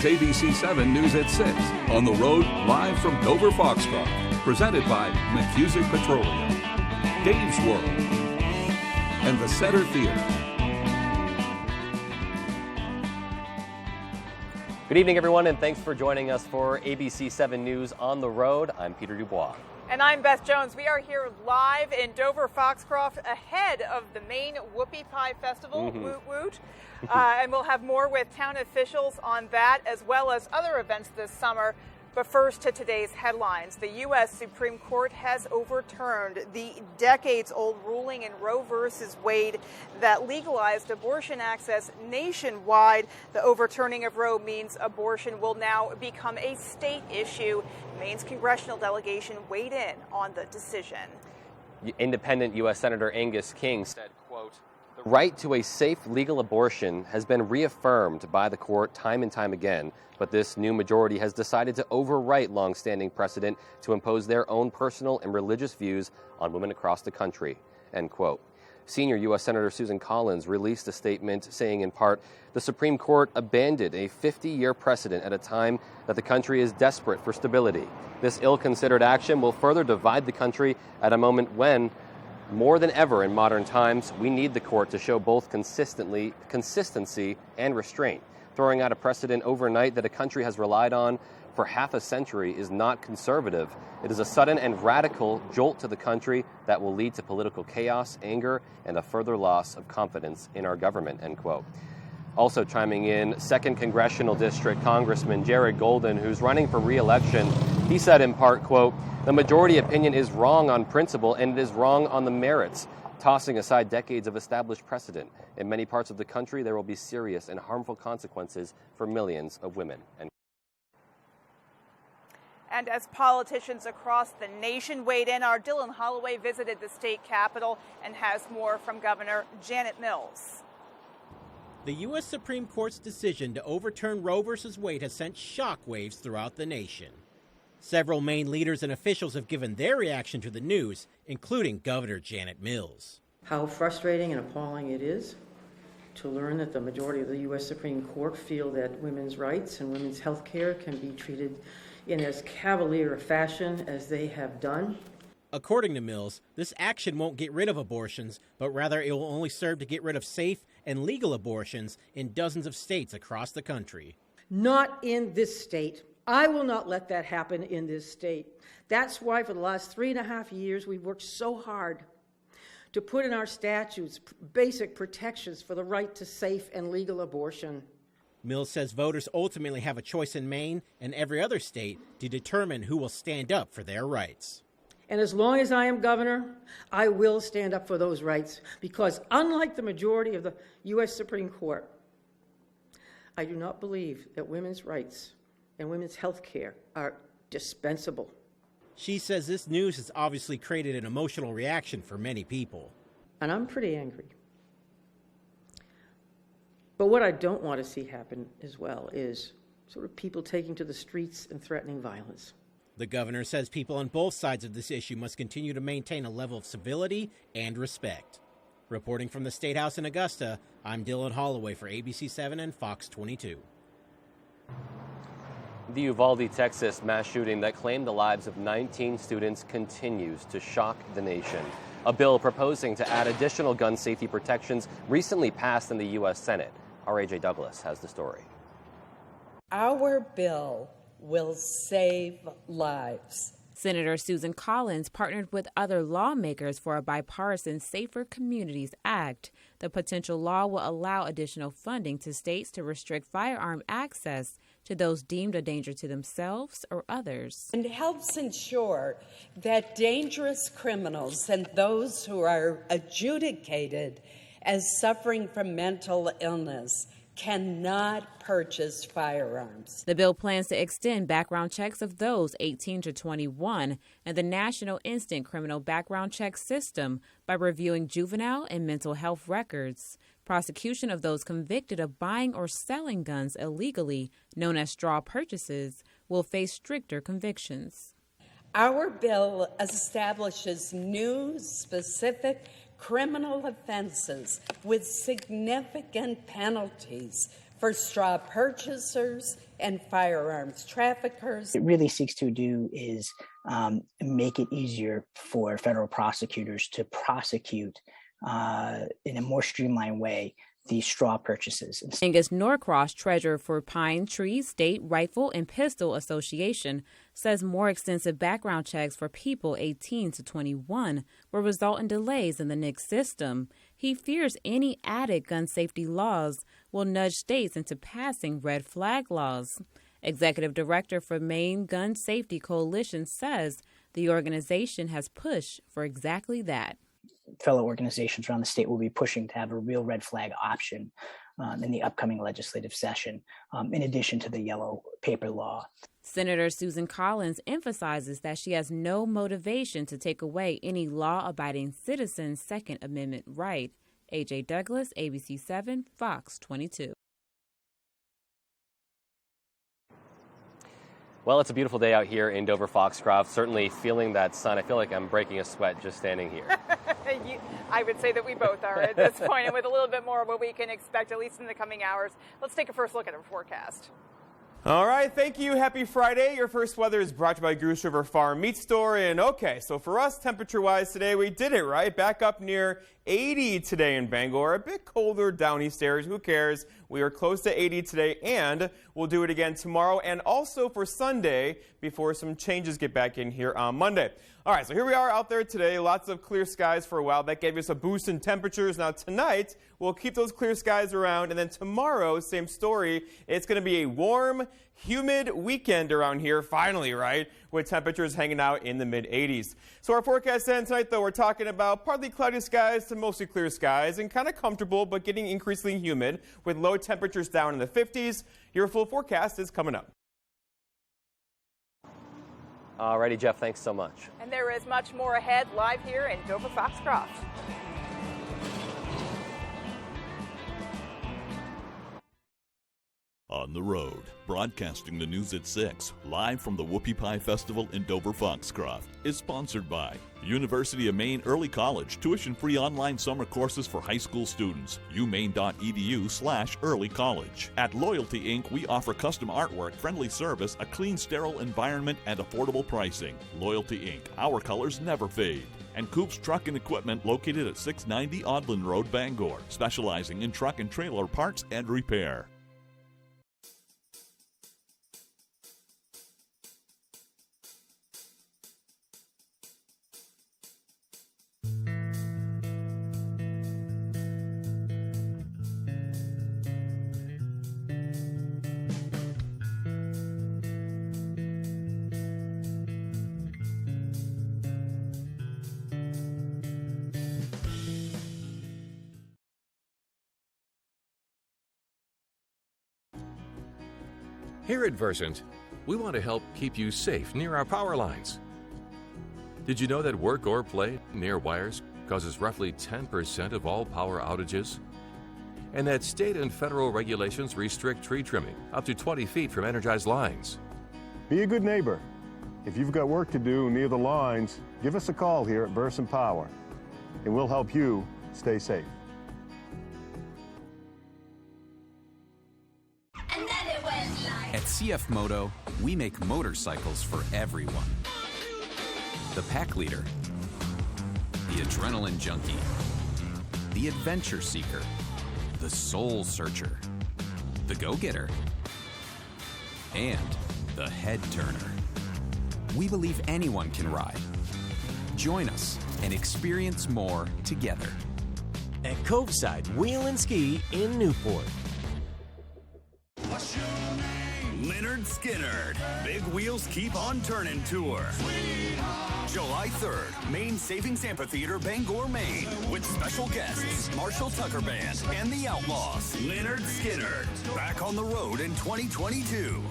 ABC 7 News at 6. On the road, live from Dover Foxcroft. Presented by McCusick Petroleum, Dave's World, and the Setter Theater. Good evening, everyone, and thanks for joining us for ABC 7 News on the road. I'm Peter Dubois. And I'm Beth Jones. We are here live in Dover Foxcroft ahead of the main Whoopie Pie Festival, Woot Woot. And we'll have more with town officials on that as well as other events this summer. But first to today's headlines. The U.S. Supreme Court has overturned the decades-old ruling in Roe v. Wade that legalized abortion access nationwide. The overturning of Roe means abortion will now become a state issue. Maine's congressional delegation weighed in on the decision. Independent U.S. Senator Angus King said, quote, "The right to a safe legal abortion has been reaffirmed by the court time and time again, but this new majority has decided to overwrite longstanding precedent to impose their own personal and religious views on women across the country," end quote. Senior U.S. Senator Susan Collins released a statement saying, in part, the Supreme Court abandoned a 50-year precedent at a time that the country is desperate for stability. This ill-considered action will further divide the country at a moment when, more than ever in modern times, we need the court to show both consistency and restraint. Throwing out a precedent overnight that a country has relied on for half a century is not conservative. It is a sudden and radical jolt to the country that will lead to political chaos, anger, and a further loss of confidence in our government, end quote. Also chiming in, 2nd Congressional District Congressman Jared Golden, who's running for re-election, he said in part, quote, "The majority opinion is wrong on principle and it is wrong on the merits, tossing aside decades of established precedent. In many parts of the country, there will be serious and harmful consequences for millions of women." And as politicians across the nation weighed in, our Dylan Holloway visited the state capitol and has more from Governor Janet Mills. The U.S. Supreme Court's decision to overturn Roe v. Wade has sent shockwaves throughout the nation. Several Maine leaders and officials have given their reaction to the news, including Governor Janet Mills. How frustrating and appalling it is to learn that the majority of the U.S. Supreme Court feel that women's rights and women's health care can be treated in as cavalier a fashion as they have done. According to Mills, this action won't get rid of abortions, but rather it will only serve to get rid of safe and legal abortions in dozens of states across the country. Not in this state. I will not let that happen in this state. That's why for the last 3.5 years we've worked so hard to put in our statutes basic protections for the right to safe and legal abortion. Mills says voters ultimately have a choice in Maine and every other state to determine who will stand up for their rights. And as long as I am governor, I will stand up for those rights because unlike the majority of the U.S. Supreme Court, I do not believe that women's rights and women's health care are dispensable. She says this news has obviously created an emotional reaction for many people. And I'm pretty angry. But what I don't want to see happen as well is sort of people taking to the streets and threatening violence. The governor says people on both sides of this issue must continue to maintain a level of civility and respect. Reporting from the State House in Augusta, I'm Dylan Holloway for ABC 7 and Fox 22. The Uvalde, Texas mass shooting that claimed the lives of 19 students continues to shock the nation. A bill proposing to add additional gun safety protections recently passed in the U.S. Senate. Our A.J. Douglas has the story. Our bill will save lives. Senator Susan Collins partnered with other lawmakers for a bipartisan Safer Communities Act. The potential law will allow additional funding to states to restrict firearm access to those deemed a danger to themselves or others. And helps ensure that dangerous criminals and those who are adjudicated as suffering from mental illness cannot purchase firearms. The bill plans to extend background checks of those 18 to 21 and the National Instant Criminal Background Check System by reviewing juvenile and mental health records. Prosecution of those convicted of buying or selling guns illegally, known as straw purchases, will face stricter convictions. Our bill establishes new specific criminal offenses with significant penalties for straw purchasers and firearms traffickers. It really seeks to do is make it easier for federal prosecutors to prosecute in a more streamlined way these straw purchases. Angus Norcross, treasurer for Pine Tree State Rifle and Pistol Association, says more extensive background checks for people 18 to 21 will result in delays in the NICS system. He fears any added gun safety laws will nudge states into passing red flag laws. Executive Director for Maine Gun Safety Coalition says the organization has pushed for exactly that. Fellow organizations around the state will be pushing to have a real red flag option in the upcoming legislative session, in addition to the yellow paper law. Senator Susan Collins emphasizes that she has no motivation to take away any law-abiding citizen's Second Amendment right. A.J. Douglas, ABC 7, Fox 22. Well, it's a beautiful day out here in Dover-Foxcroft. Certainly feeling that sun. I feel like I'm breaking a sweat just standing here. I would say that we both are at this point, and with a little bit more of what we can expect, at least in the coming hours. Let's take a first look at our forecast. All right, thank you. Happy Friday. Your first weather is brought to you by Goose River Farm Meat Store. And okay, so for us, temperature-wise today, we did it right. Back up near 80 today in Bangor. A bit colder down east areas. Who cares? We are close to 80 today, and we'll do it again tomorrow and also for Sunday before some changes get back in here on Monday. All right, so here we are out there today. Lots of clear skies for a while. That gave us a boost in temperatures. Now tonight, we'll keep those clear skies around, and then tomorrow, same story. It's going to be a warm, humid weekend around here, finally, right, with temperatures hanging out in the mid-80s. So our forecast then tonight, though, we're talking about partly cloudy skies to mostly clear skies and kind of comfortable, but getting increasingly humid with low temperatures down in the 50s. Your full forecast is coming up. Alrighty, Jeff, thanks so much. And there is much more ahead live here in Dover-Foxcroft. On the road, broadcasting the news at 6, live from the Whoopie Pie Festival in Dover-Foxcroft, is sponsored by University of Maine Early College, tuition-free online summer courses for high school students, umaine.edu/early college. At Loyalty Inc., we offer custom artwork, friendly service, a clean, sterile environment, and affordable pricing. Loyalty Inc., our colors never fade. And Coop's Truck and Equipment, located at 690 Audlin Road, Bangor, specializing in truck and trailer parts and repair. Here at Versant, we want to help keep you safe near our power lines. Did you know that work or play near wires causes roughly 10% of all power outages? And that state and federal regulations restrict tree trimming up to 20 feet from energized lines? Be a good neighbor. If you've got work to do near the lines, give us a call here at Versant Power, and we'll help you stay safe. At CF Moto, we make motorcycles for everyone. The pack leader, the adrenaline junkie, the adventure seeker, the soul searcher, the go-getter, and the head turner. We believe anyone can ride. Join us and experience more together. At Coveside Wheel and Ski in Newport. Leonard Skinnard, Big Wheels Keep on Turning Tour. July 3rd, Maine Savings Amphitheater, Bangor, Maine, with special guests, Marshall Tucker Band and the Outlaws. Leonard Skinnard, back on the road in 2022.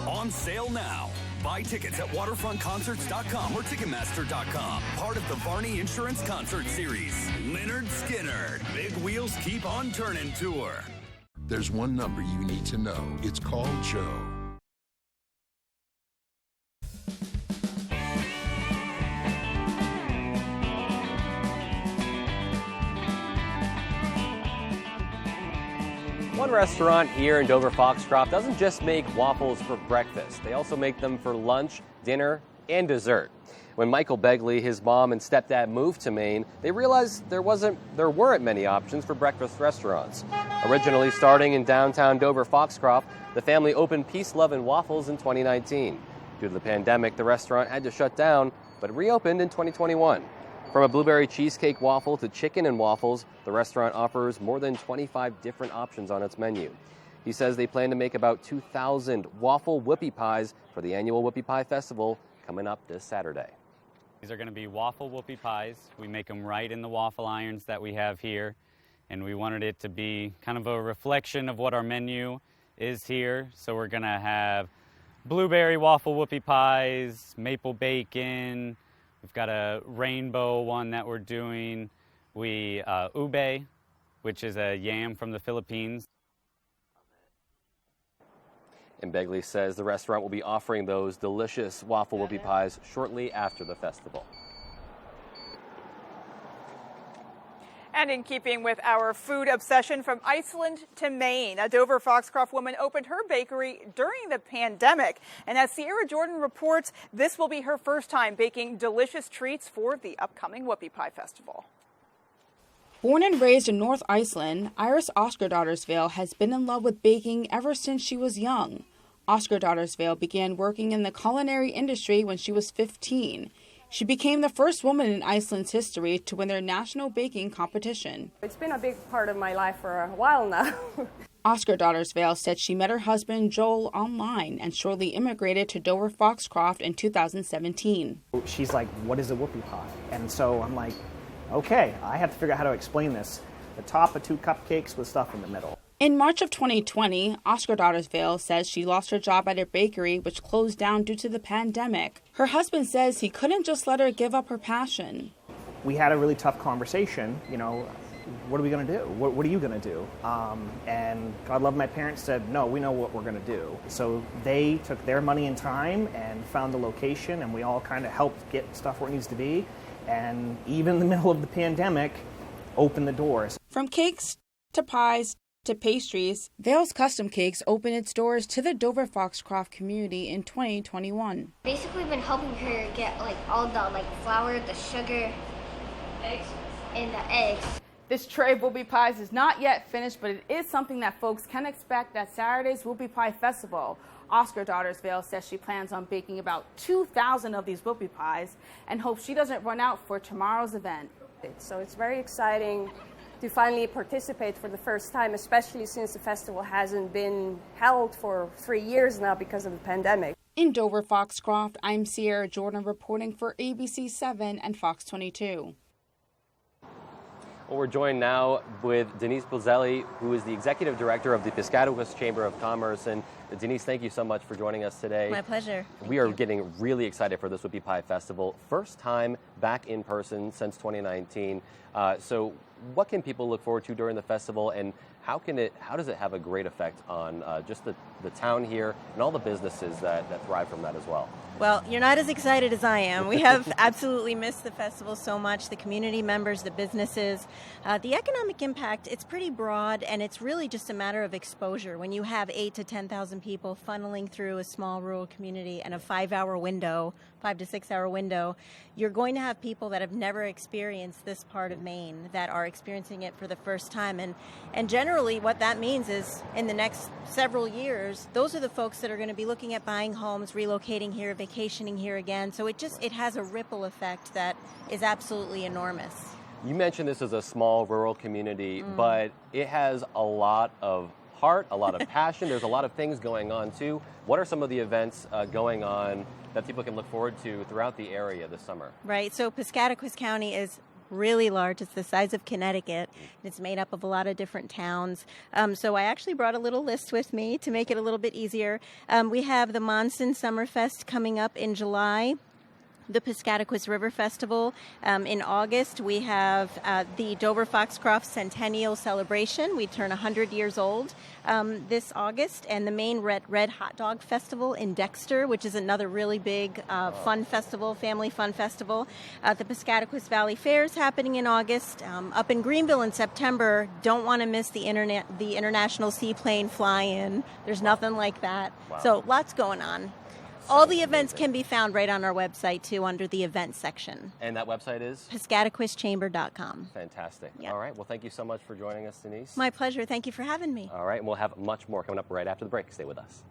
On sale now. Buy tickets at waterfrontconcerts.com or Ticketmaster.com. Part of the Varney Insurance Concert Series. Leonard Skinnard, Big Wheels Keep on Turning Tour. There's one number you need to know. It's called Joe. One restaurant here in Dover Foxcroft doesn't just make waffles for breakfast. They also make them for lunch, dinner, and dessert. When Michael Begley, his mom, and stepdad moved to Maine, they realized there weren't many options for breakfast restaurants. Originally starting in downtown Dover Foxcroft, the family opened Peace, Love, and Waffles in 2019. Due to the pandemic, the restaurant had to shut down, but reopened in 2021. From a blueberry cheesecake waffle to chicken and waffles, the restaurant offers more than 25 different options on its menu. He says they plan to make about 2,000 waffle whoopie pies for the annual Whoopie Pie Festival coming up this Saturday. These are going to be waffle whoopie pies. We make them right in the waffle irons that we have here, and we wanted it to be kind of a reflection of what our menu is here. So we're going to have blueberry waffle whoopie pies, maple bacon. We've got a rainbow one that we're doing. Ube, which is a yam from the Philippines. And Begley says the restaurant will be offering those delicious waffle whoopie pies shortly after the festival. And in keeping with our food obsession, from Iceland to Maine, a Dover Foxcroft woman opened her bakery during the pandemic. And as Sierra Jordan reports, this will be her first time baking delicious treats for the upcoming Whoopie Pie Festival. Born and raised in North Iceland, Iris Oscar-Dottersvale has been in love with baking ever since she was young. Oscar-Dottersvale began working in the culinary industry when she was 15. She became the first woman in Iceland's history to win their national baking competition. It's been a big part of my life for a while now. Oscar-Dottersvale said she met her husband Joel online and shortly immigrated to Dover Foxcroft in 2017. She's like, "What is a whoopie pie?" And so I'm like, okay, I have to figure out how to explain this. The top of 2 cupcakes with stuff in the middle. In March of 2020, Oscar-Dottersvale says she lost her job at her bakery, which closed down due to the pandemic. Her husband says he couldn't just let her give up her passion. We had a really tough conversation, what are we going to do? What are you going to do? And God love my parents said, no, we know what we're going to do. So they took their money and time and found the location, and we all kind of helped get stuff where it needs to be. And even in the middle of the pandemic, opened the doors. From cakes to pies to pastries, Vale's Custom Cakes opened its doors to the Dover Foxcroft community in 2021. Basically been helping her get all the flour, the sugar, eggs, and the eggs. This tray of Whoopie Pies is not yet finished, but it is something that folks can expect at Saturday's Whoopie Pie Festival. Oscar-Dottersvale says she plans on baking about 2,000 of these whoopie pies and hopes she doesn't run out for tomorrow's event. So it's very exciting to finally participate for the first time, especially since the festival hasn't been held for 3 years now because of the pandemic. In Dover Foxcroft, I'm Sierra Jordan reporting for ABC 7 and Fox 22. Well, we're joined now with Denise Puzzelli, who is the Executive Director of the Piscataquis Chamber of Commerce. And Denise, thank you so much for joining us today. My pleasure. We are getting really excited for this Whoopie Pie Festival. First time back in person since 2019. So what can people look forward to during the festival, and how does it have a great effect on just the town here and all the businesses that thrive from that as well? Well, you're not as excited as I am. We have absolutely missed the festival so much. The community members, the businesses, the economic impact, it's pretty broad, and it's really just a matter of exposure. When you have 8,000 to 10,000 people funneling through a small rural community and a 5 to 6 hour window, you're going to have people that have never experienced this part of Maine that are experiencing it for the first time. And generally what that means is in the next several years, those are the folks that are going to be looking at buying homes, relocating here, vacationing here again. So it has a ripple effect that is absolutely enormous. You mentioned this is a small rural community, but it has a lot of heart, a lot of passion. There's a lot of things going on too. What are some of the events going on that people can look forward to throughout the area this summer? Right, so Piscataquis County is really large. It's the size of Connecticut. It's made up of a lot of different towns. So I actually brought a little list with me to make it a little bit easier. We have the Monson Summerfest coming up in July. the Piscataquis River Festival. In August, we have the Dover Foxcroft Centennial Celebration. We turn 100 years old this August, and the Maine Red Hot Dog Festival in Dexter, which is another really big fun festival, family fun festival. The Piscataquis Valley Fair is happening in August. Up in Greenville in September, don't want to miss the International Seaplane Fly-In. There's nothing like that. Wow. So lots going on. All the events can be found right on our website, too, under the events section. And that website is? Piscataquischamber.com. Fantastic. Yep. All right. Well, thank you so much for joining us, Denise. My pleasure. Thank you for having me. All right. And we'll have much more coming up right after the break. Stay with us.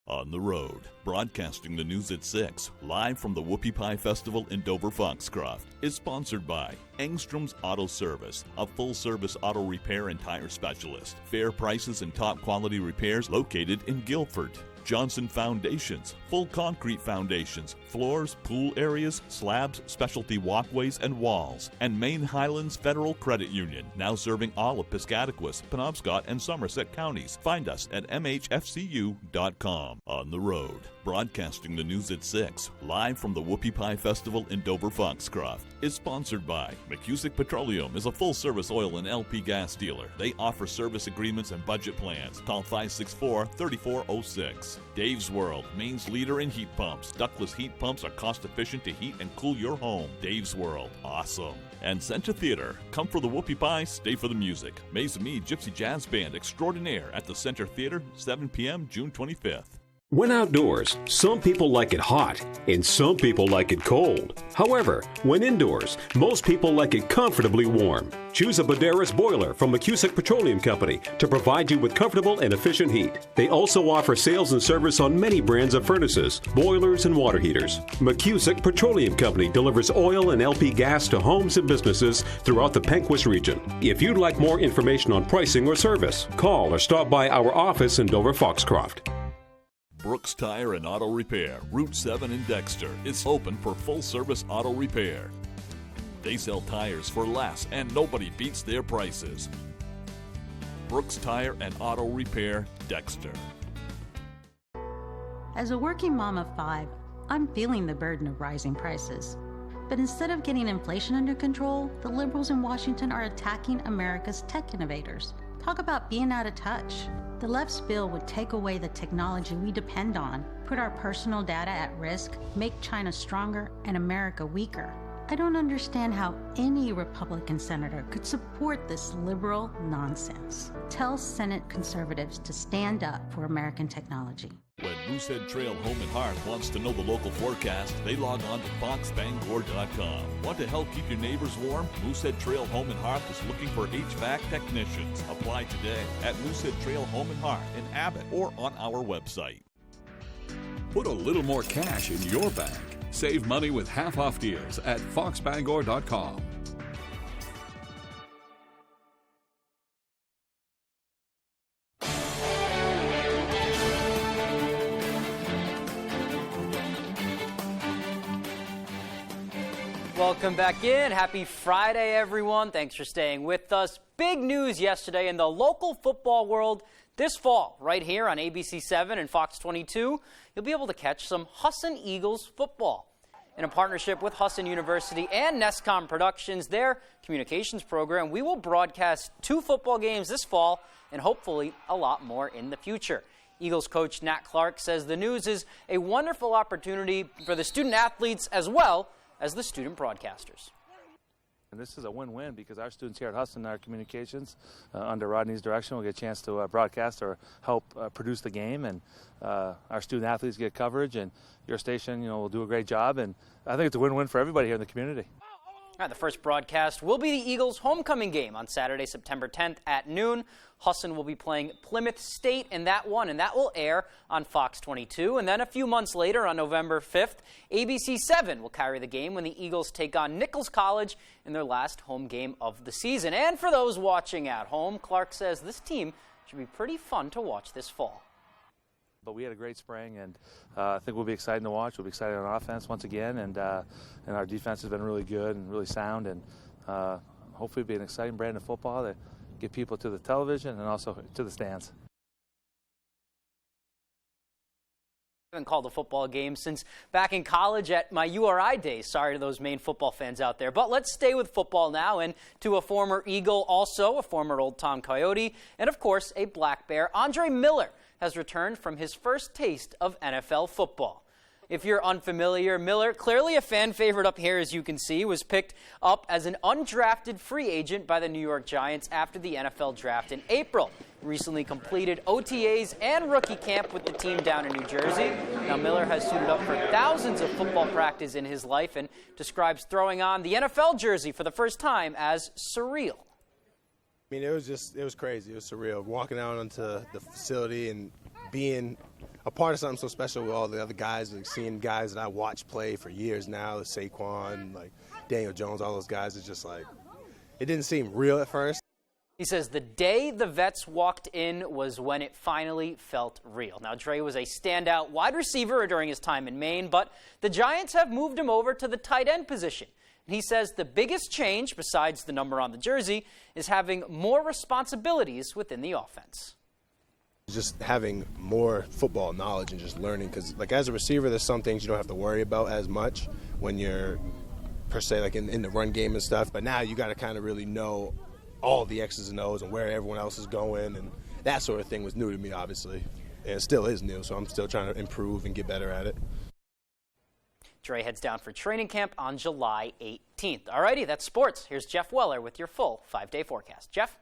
On the road, broadcasting the news at 6, live from the Whoopie Pie Festival in Dover Foxcroft, is sponsored by Engstrom's Auto Service, a full-service auto repair and tire specialist. Fair prices and top-quality repairs located in Guilford. Johnson Foundations, full concrete foundations, floors, pool areas, slabs, specialty walkways, and walls. And Maine Highlands Federal Credit Union, now serving all of Piscataquis, Penobscot, and Somerset counties. Find us at mhfcu.com. On the road, broadcasting the news at 6, live from the Whoopie Pie Festival in Dover Foxcroft, is sponsored by McCusick Petroleum is a full-service oil and LP gas dealer. They offer service agreements and budget plans. Call 564-3406. Dave's World, Maine's leader in heat pumps. Ductless heat pumps are cost-efficient to heat and cool your home. Dave's World, awesome. And Center Theater, come for the Whoopie Pie, stay for the music. Maze of Me Gypsy Jazz Band Extraordinaire at the Center Theater, 7 p.m., June 25th. When outdoors, some people like it hot and some people like it cold. However, when indoors, most people like it comfortably warm. Choose a Boderas boiler from McCusick Petroleum Company to provide you with comfortable and efficient heat. They also offer sales and service on many brands of furnaces, boilers, and water heaters. McCusick Petroleum Company delivers oil and LP gas to homes and businesses throughout the Pequot region. If you'd like more information on pricing or service, call or stop by our office in Dover Foxcroft. Brooks Tire and Auto Repair, Route 7 in Dexter, is open for full-service auto repair. They sell tires for less, and nobody beats their prices. Brooks Tire and Auto Repair, Dexter. As a working mom of 5, I'm feeling the burden of rising prices. But instead of getting inflation under control, the liberals in Washington are attacking America's tech innovators. Talk about being out of touch. The left's bill would take away the technology we depend on, put our personal data at risk, make China stronger and America weaker. I don't understand how any Republican senator could support this liberal nonsense. Tell Senate conservatives to stand up for American technology. When Moosehead Trail Home and Hearth wants to know the local forecast, they log on to foxbangor.com. Want to help keep your neighbors warm? Moosehead Trail Home and Hearth is looking for HVAC technicians. Apply today at Moosehead Trail Home and Hearth in Abbott or on our website. Put a little more cash in your bag. Save money with half-off deals at foxbangor.com. Welcome back in. Happy Friday, everyone. Thanks for staying with us. Big news yesterday in the local football world. This fall, right here on ABC 7 and Fox 22, you'll be able to catch some Husson Eagles football. In a partnership with Husson University and Nescom Productions, their communications program, we will broadcast 2 football games this fall and hopefully a lot more in the future. Eagles coach Nat Clark says the news is a wonderful opportunity for the student athletes as well as the student broadcasters. And this is a win-win because our students here at Husson, our communications, under Rodney's direction, will get a chance to broadcast or help produce the game, and our student athletes get coverage, and your station, will do a great job, and I think it's a win-win for everybody here in the community. All right, the first broadcast will be the Eagles' homecoming game on Saturday, September 10th at noon. Husson will be playing Plymouth State in that one, and that will air on Fox 22. And then a few months later, on November 5th, ABC 7 will carry the game when the Eagles take on Nichols College in their last home game of the season. And for those watching at home, Clark says this team should be pretty fun to watch this fall. But we had a great spring, and I think we'll be excited to watch. We'll be excited on offense once again, and our defense has been really good and really sound, and hopefully it'll be an exciting brand of football that get people to the television and also to the stands. I haven't called a football game since back in college at my URI days. Sorry to those Maine football fans out there. But let's stay with football now, and to a former Eagle, also a former Old Tom Coyote, and of course a Black Bear. Andre Miller has returned from his first taste of NFL football. If you're unfamiliar, Miller, clearly a fan favorite up here, as you can see, was picked up as an undrafted free agent by the New York Giants after the NFL draft in April. Recently completed OTAs and rookie camp with the team down in New Jersey. Now, Miller has suited up for thousands of football practice in his life and describes throwing on the NFL jersey for the first time as surreal. I mean, it was crazy. It was surreal. Walking out onto the facility and being a part of something so special with all the other guys, like seeing guys that I watched play for years now, like Saquon, like Daniel Jones, all those guys, it's just like, it didn't seem real at first. He says the day the vets walked in was when it finally felt real. Now, Dre was a standout wide receiver during his time in Maine, but the Giants have moved him over to the tight end position. And he says the biggest change, besides the number on the jersey, is having more responsibilities within the offense. Just having more football knowledge and just learning, because like as a receiver, there's some things you don't have to worry about as much when you're per se like in the run game and stuff. But now you got to kind of really know all the X's and O's and where everyone else is going, and that sort of thing was new to me, obviously, and it still is new. So I'm still trying to improve and get better at it. Dre heads down for training camp on July 18th. Alrighty, that's sports. Here's Jeff Weller with your full 5-day forecast. Jeff?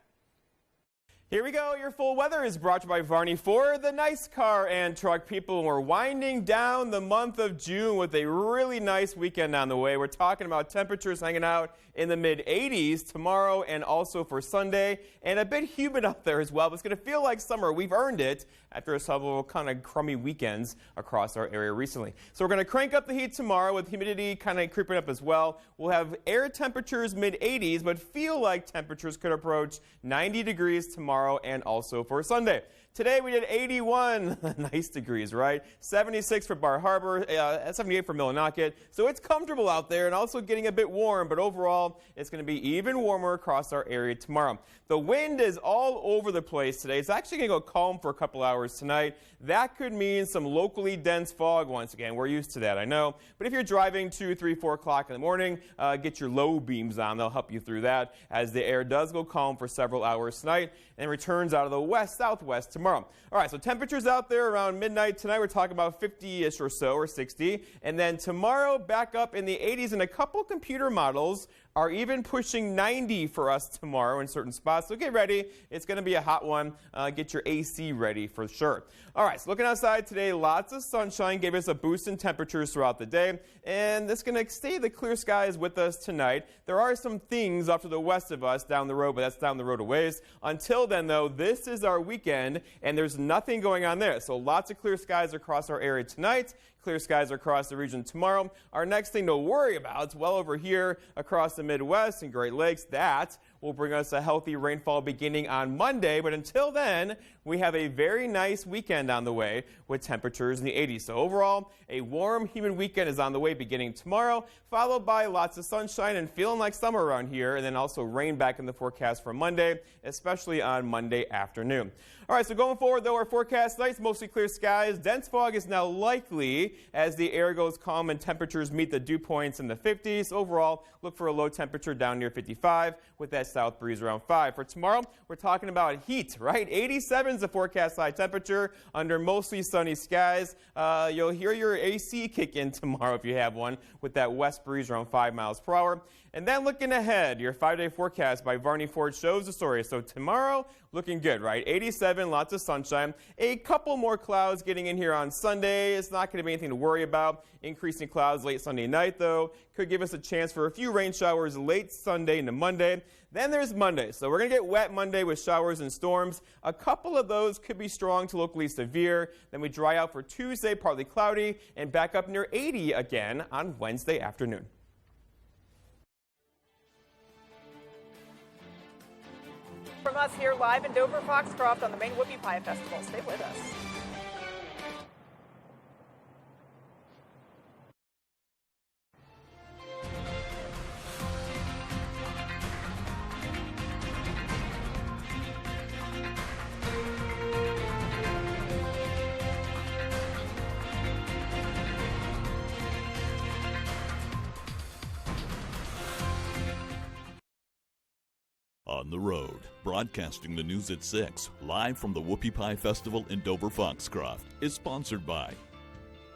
Here we go. Your full weather is brought to you by Varney Ford, the nice car and truck people. We're winding down the month of June with a really nice weekend on the way. We're talking about temperatures hanging out in the mid-80s tomorrow and also for Sunday, and a bit humid out there as well. But it's going to feel like summer. We've earned it after several kind of crummy weekends across our area recently. So we're going to crank up the heat tomorrow with humidity kind of creeping up as well. We'll have air temperatures mid-80s, but feel like temperatures could approach 90 degrees tomorrow and also for Sunday. Today we did 81 nice degrees, right? 76 for Bar Harbor, 78 for Millinocket. So it's comfortable out there and also getting a bit warm, but overall it's going to be even warmer across our area tomorrow. The wind is all over the place today. It's actually going to go calm for a couple hours tonight. That could mean some locally dense fog once again. We're used to that, I know. But if you're driving 2, 3, 4 o'clock in the morning, get your low beams on. They'll help you through that as the air does go calm for several hours tonight and returns out of the west-southwest tomorrow. All right, so temperatures out there around midnight tonight. We're talking about 50-ish or so, or 60. And then tomorrow back up in the 80s, and a couple computer models are even pushing 90 for us tomorrow in certain spots. So get ready. It's going to be a hot one. Get your AC ready for sure. All right, so looking outside today, lots of sunshine gave us a boost in temperatures throughout the day. And it's going to stay the clear skies with us tonight. There are some things off to the west of us down the road, but that's down the road a ways. Until then, though, this is our weekend, and there's nothing going on there. So lots of clear skies across our area tonight. Clear skies across the region tomorrow. Our next thing to worry about is well over here across the Midwest and Great Lakes. That will bring us a healthy rainfall beginning on Monday. But until then, we have a very nice weekend on the way with temperatures in the 80s. So overall, a warm, humid weekend is on the way beginning tomorrow, followed by lots of sunshine and feeling like summer around here, and then also rain back in the forecast for Monday, especially on Monday afternoon. All right, so going forward, though, our forecast tonight is mostly clear skies. Dense fog is now likely as the air goes calm and temperatures meet the dew points in the 50s. Overall, look for a low temperature down near 55 with that south breeze around 5. For tomorrow, we're talking about heat, right? 87 is the forecast high temperature under mostly sunny skies. You'll hear your AC kick in tomorrow if you have one with that west breeze around 5 miles per hour. And then looking ahead, your 5-day forecast by Varney Ford shows the story. So tomorrow, looking good, right? 87, lots of sunshine. A couple more clouds getting in here on Sunday. It's not going to be anything to worry about. Increasing clouds late Sunday night, though, could give us a chance for a few rain showers late Sunday into Monday. Then there's Monday. So we're going to get wet Monday with showers and storms. A couple of those could be strong to locally severe. Then we dry out for Tuesday, partly cloudy, and back up near 80 again on Wednesday afternoon. From us here live in Dover Foxcroft on the Maine Whoopie Pie Festival. Stay with us. On the road, broadcasting the news at 6, live from the Whoopie Pie Festival in Dover Foxcroft, is sponsored by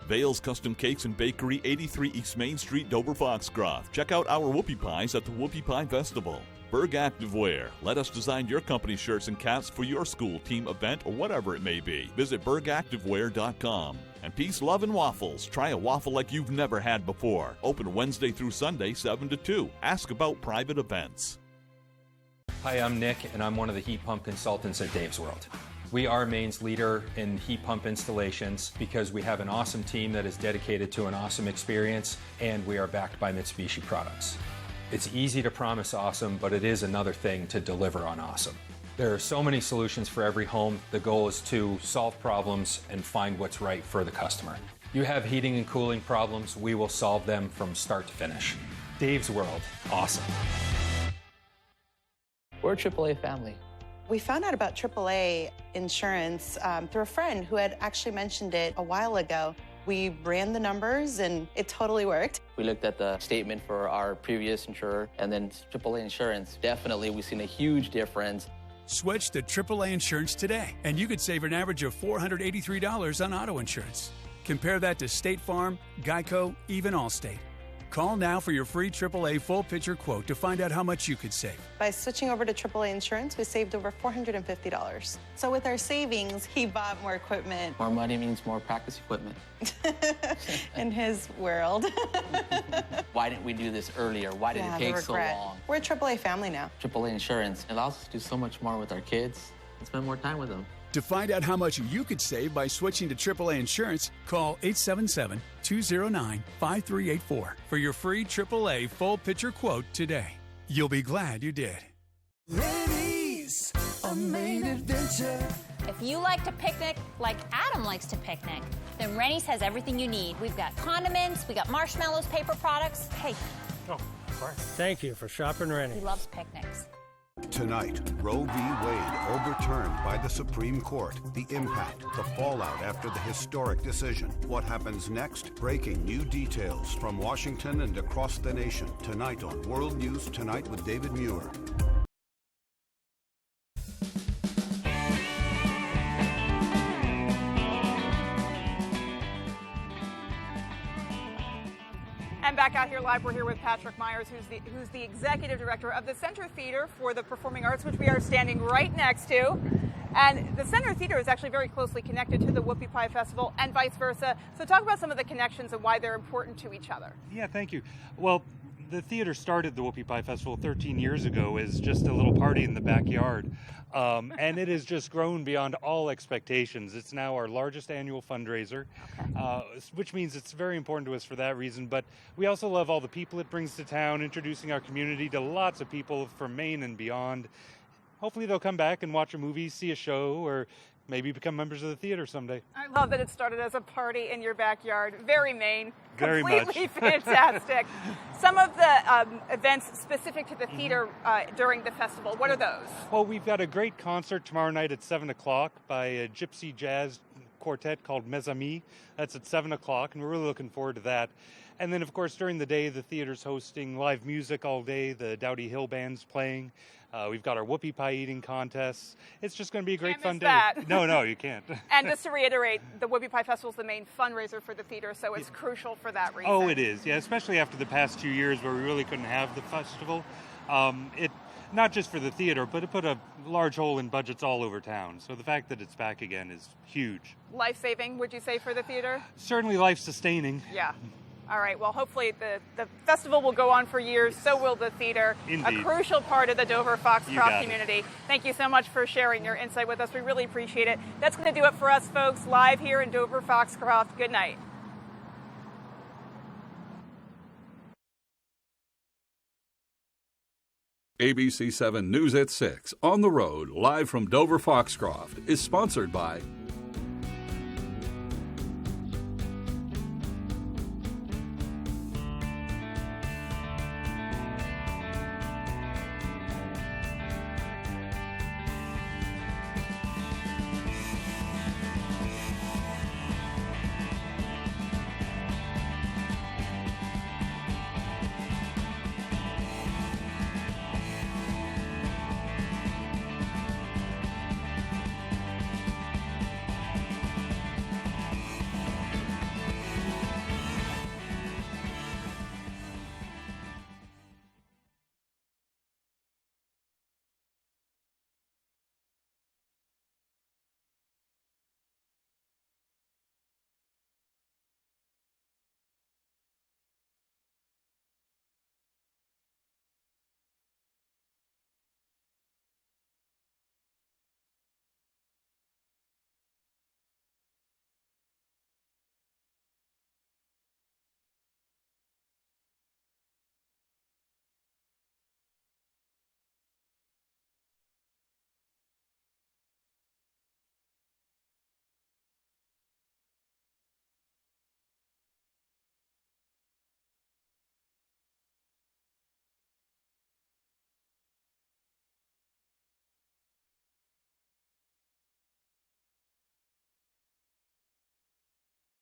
Vale's Custom Cakes and Bakery, 83 East Main Street, Dover Foxcroft. Check out our Whoopie Pies at the Whoopie Pie Festival. Berg Activewear. Let us design your company shirts and caps for your school, team, event, or whatever it may be. Visit bergactivewear.com. And Peace, Love, and Waffles. Try a waffle like you've never had before. Open Wednesday through Sunday, 7 to 2. Ask about private events. Hi, I'm Nick, and I'm one of the heat pump consultants at Dave's World. We are Maine's leader in heat pump installations because we have an awesome team that is dedicated to an awesome experience, and we are backed by Mitsubishi products. It's easy to promise awesome, but it is another thing to deliver on awesome. There are so many solutions for every home. The goal is to solve problems and find what's right for the customer. You have heating and cooling problems, we will solve them from start to finish. Dave's World, awesome. We're a AAA family. We found out about AAA insurance through a friend who had actually mentioned it a while ago. We ran the numbers and it totally worked. We looked at the statement for our previous insurer and then AAA insurance. Definitely, we've seen a huge difference. Switch to AAA insurance today, and you could save an average of $483 on auto insurance. Compare that to State Farm, Geico, even Allstate. Call now for your free AAA full picture quote to find out how much you could save. By switching over to AAA insurance, we saved over $450. So with our savings, he bought more equipment. More money means more practice equipment. In his world. Why didn't we do this earlier? Why did it take so long? We're a AAA family now. AAA insurance allows us to do so much more with our kids and spend more time with them. To find out how much you could save by switching to AAA insurance, call 877-209-5384 for your free AAA full picture quote today. You'll be glad you did. Ladies, a Maine adventure. If you like to picnic like Adam likes to picnic, then Rennie's has everything you need. We've got condiments, we got marshmallows, paper products. Hey. Oh, of course. Thank you for shopping Rennie. He loves picnics. Tonight, Roe v. Wade overturned by the Supreme Court. The impact, the fallout after the historic decision. What happens next? Breaking new details from Washington and across the nation. Tonight on World News Tonight with David Muir. And back out here live, we're here with Patrick Myers, who's the executive director of the Center Theater for the Performing Arts, which we are standing right next to. And the Center Theater is actually very closely connected to the Whoopie Pie Festival and vice versa. So talk about some of the connections and why they're important to each other. Yeah, thank you. Well, the theater started the Whoopie Pie Festival 13 years ago as just a little party in the backyard. And it has just grown beyond all expectations. It's now our largest annual fundraiser, which means it's very important to us for that reason. But we also love all the people it brings to town, introducing our community to lots of people from Maine and beyond. Hopefully they'll come back and watch a movie, see a show, or maybe become members of the theater someday. I love that it started as a party in your backyard. Very Maine. Very completely much. Fantastic. Some of the events specific to the theater during the festival, what are those? Well, we've got a great concert tomorrow night at 7 o'clock by a gypsy jazz quartet called Mes Amis. That's at 7 o'clock, and we're really looking forward to that. And then, of course, during the day, the theater's hosting live music all day. The Dowdy Hill Band's playing. We've got our whoopie pie eating contests. It's just going to be a great fun day. That. No, you can't. And just to reiterate, the Whoopie Pie Festival is the main fundraiser for the theater, so it's crucial for that reason. Oh, it is. Yeah, especially after the past 2 years where we really couldn't have the festival. It not just for the theater, but it put a large hole in budgets all over town. So the fact that it's back again is huge. Life-saving, would you say, for the theater? Certainly life-sustaining. Yeah. All right, well, hopefully the festival will go on for years, so will the theater. Indeed. A crucial part of the Dover Foxcroft community. Thank you so much for sharing your insight with us. We really appreciate it. That's going to do it for us, folks, live here in Dover Foxcroft. Good night. ABC 7 News at 6 on the road, live from Dover Foxcroft, is sponsored by